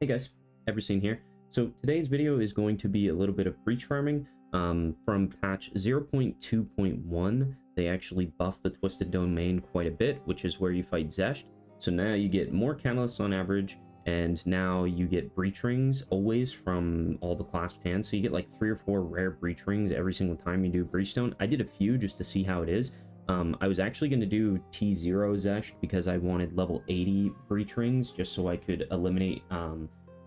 Hey guys, Everseen here. So today's video is going to be a little bit of breach farming. From patch 0.2.1, they actually buffed the Twisted Domain quite a bit, which is where you fight Xesht. So now you get more catalysts on average, and now you get breach rings always from all the clasped hands. So you get like 3 or 4 rare breach rings every single time you do Breachstone. I did a few just to see how it is. I was actually going to do T4 Xesht because I wanted level 80 breach rings just so I could eliminate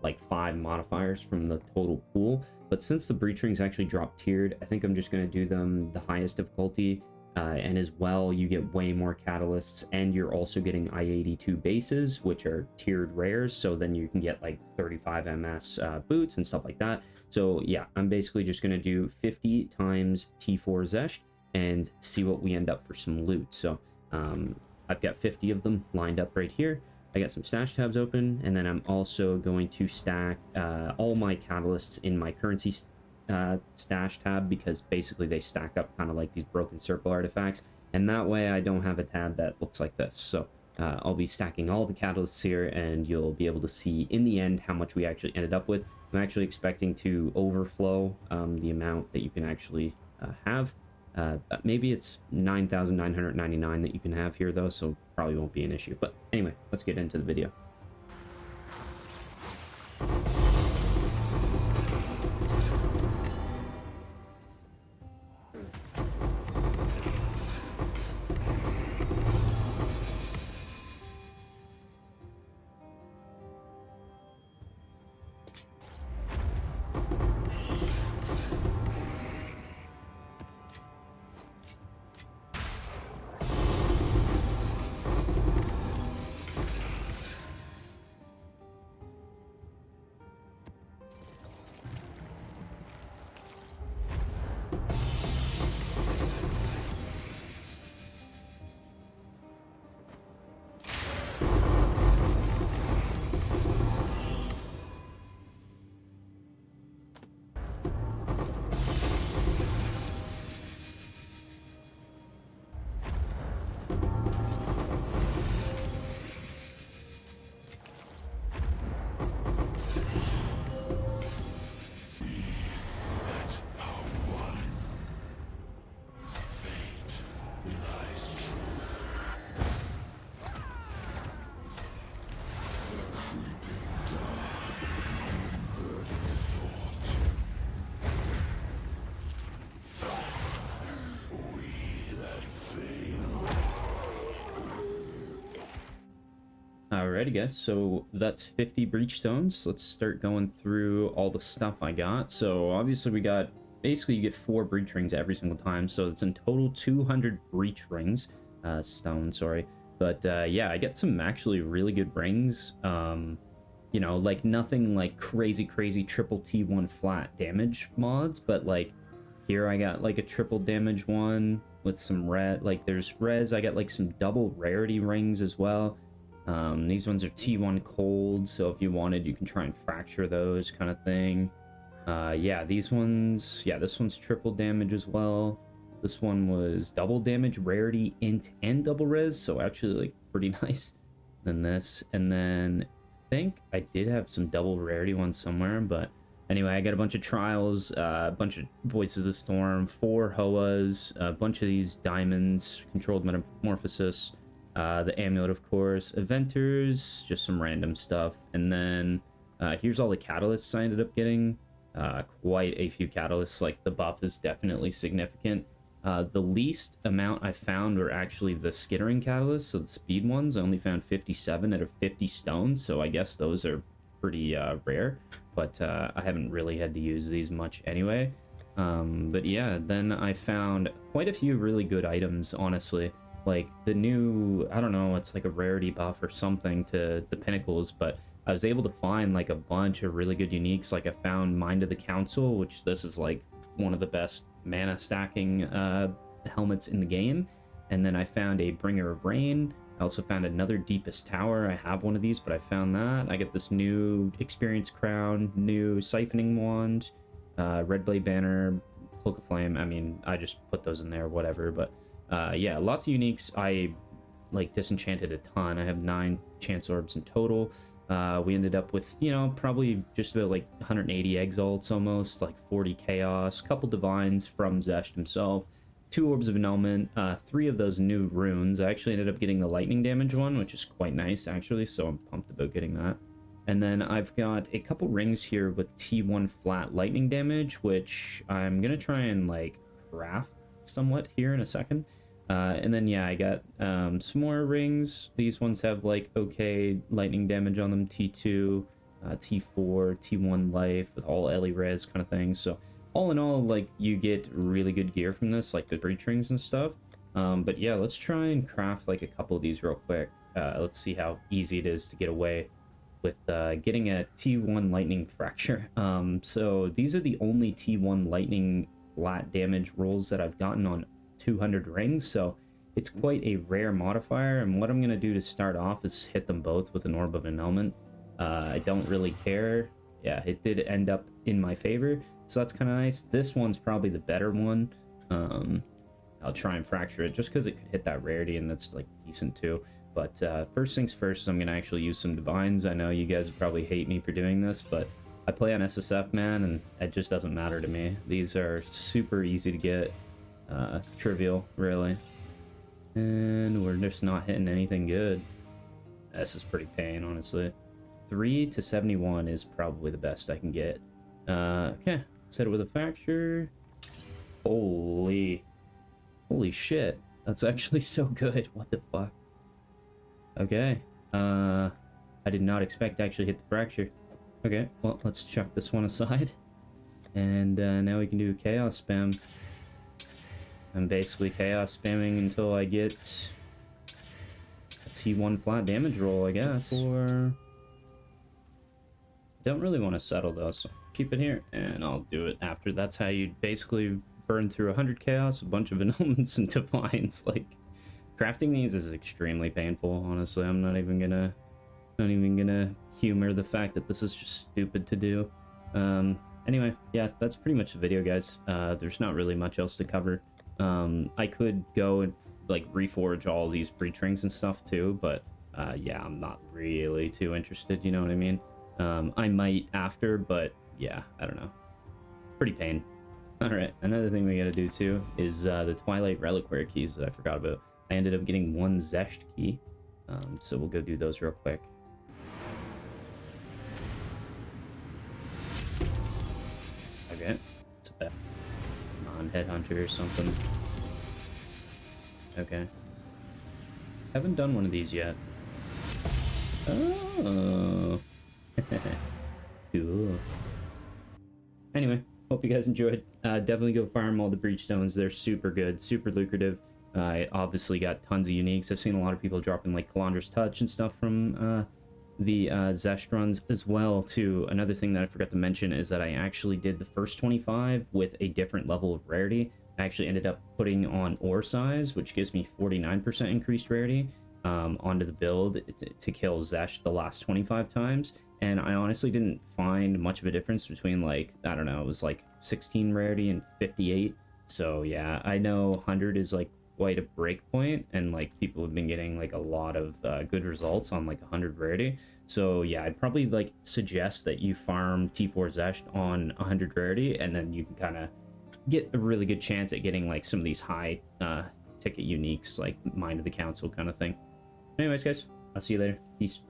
like 5 modifiers from the total pool. But since the breach rings actually drop tiered, I think I'm just going to do them the highest difficulty. And as well, you get way more catalysts, and you're also getting I-82 bases, which are tiered rares. So then you can get like 35 MS boots and stuff like that. So yeah, I'm basically just going to do 50 times T4 Xesht and see what we end up for some loot. So I've got 50 of them lined up right here. I got some stash tabs open, and then I'm also going to stack all my catalysts in my currency stash tab, because basically they stack up kind of like these broken circle artifacts, and that way I don't have a tab that looks like this. So I'll be stacking all the catalysts here, and you'll be able to see in the end how much we actually ended up with. I'm actually expecting to overflow the amount that you can actually have. Maybe it's 9,999 that you can have here though, so probably won't be an issue. But anyway, let's get into the video. Alrighty guys, so that's 50 Breachstones. Let's start going through all the stuff I got. So obviously we got, basically you get 4 breach rings every single time, so it's in total 200 breach rings, stones, sorry. But yeah, I get some actually really good rings. You know, like nothing like crazy triple T1 flat damage mods, but like here I got like a triple damage one with some red, like there's res. I got like some double rarity rings as well. These ones are T1 cold, so if you wanted, you can try and fracture those kind of thing. Yeah, these ones, yeah, this one's triple damage as well. This one was double damage, rarity, int, and double res, so actually like pretty nice. Then this, and then I think I did have some double rarity ones somewhere, but anyway, I got a bunch of trials, a bunch of Voices of the Storm, 4 Hoas, a bunch of these diamonds, controlled metamorphosis, the amulet, of course, eventers, just some random stuff, and then here's all the catalysts I ended up getting. Quite a few catalysts. Like the buff is definitely significant. The least amount I found were actually the skittering catalysts, so the speed ones. I only found 57 out of 50 stones, so I guess those are pretty rare, but I haven't really had to use these much anyway. But yeah, then I found quite a few really good items, honestly. Like the new, I don't know, it's like a rarity buff or something to the pinnacles, but I was able to find like a bunch of really good uniques. Like I found Mind of the Council, which this is like one of the best mana stacking helmets in the game. And then I found a Bringer of Rain. I also found another Deepest Tower. I have one of these, but I found that. I get this new Experience Crown, new Siphoning Wand, Red Blade Banner, Cloak of Flame. I mean, I just put those in there, whatever, but yeah, lots of uniques. I like disenchanted a ton. I have 9 chance orbs in total. We ended up with, you know, probably just about like 180 exalts almost, like 40 chaos, couple divines from Xesht himself, 2 orbs of annulment, 3 of those new runes. I actually ended up getting the lightning damage one, which is quite nice actually, so I'm pumped about getting that. And then I've got a couple rings here with T1 flat lightning damage, which I'm gonna try and like craft somewhat here in a second. And then yeah, I got some more rings. These ones have like okay lightning damage on them, T2, T4, T1 life with all Ellie res kind of thing. So all in all, like you get really good gear from this, like the breach rings and stuff. But yeah, let's try and craft like a couple of these real quick. Let's see how easy it is to get away with getting a T1 lightning fracture. So these are the only T1 lightning flat damage rolls that I've gotten on 200 rings, so it's quite a rare modifier. And what I'm going to do to start off is hit them both with an orb of annulment. I don't really care. Yeah, it did end up in my favor, so that's kind of nice. This one's probably the better one. I'll try and fracture it just because it could hit that rarity, and that's like decent too. But first things first, I'm going to actually use some divines. I know you guys probably hate me for doing this, but I play on SSF, man, and it just doesn't matter to me. These are super easy to get. Trivial, really. And we're just not hitting anything good. This is pretty pain, honestly. 3 to 71 is probably the best I can get. Okay, let's hit it with a fracture. Holy shit. That's actually so good. What the fuck? Okay. I did not expect to actually hit the fracture. Okay, well, let's chuck this one aside. And now we can do chaos spam. I'm basically chaos spamming until I get a T1 flat damage roll, I guess. Or don't really want to settle though, so keep it here, and I'll do it after. That's how you basically burn through 100 chaos, a bunch of annulments and divines. Like, crafting these is extremely painful, honestly. I'm not even gonna humor the fact that this is just stupid to do. Anyway, yeah, that's pretty much the video, guys. There's not really much else to cover. I could go and like reforge all these breach rings and stuff too, but yeah, I'm not really too interested, you know what I mean? I might after, but yeah, I don't know. Pretty pain. Alright, another thing we gotta do too is the Twilight Reliquary keys that I forgot about. I ended up getting 1 Xesht key, so we'll go do those real quick. Okay, it's a bad non-headhunter or something. Okay. Haven't done one of these yet. Oh. Cool. Anyway, hope you guys enjoyed. Definitely go farm all the Breachstones. They're super good, super lucrative. I obviously got tons of uniques. I've seen a lot of people dropping like Kalandras Touch and stuff from the Xesht runs as well too. Another thing that I forgot to mention is that I actually did the first 25 with a different level of rarity. I actually ended up putting on ore size, which gives me 49% increased rarity onto the build to kill Xesht the last 25 times. And I honestly didn't find much of a difference between, like, I don't know, it was like 16 rarity and 58. So yeah, I know 100 is like quite a break point, and like people have been getting like a lot of good results on like 100 rarity. So yeah, I'd probably like suggest that you farm T4 Xesht on 100 rarity, and then you can kind of get a really good chance at getting like some of these high ticket uniques, like Mind of the Council kind of thing. Anyways, guys, I'll see you later. Peace.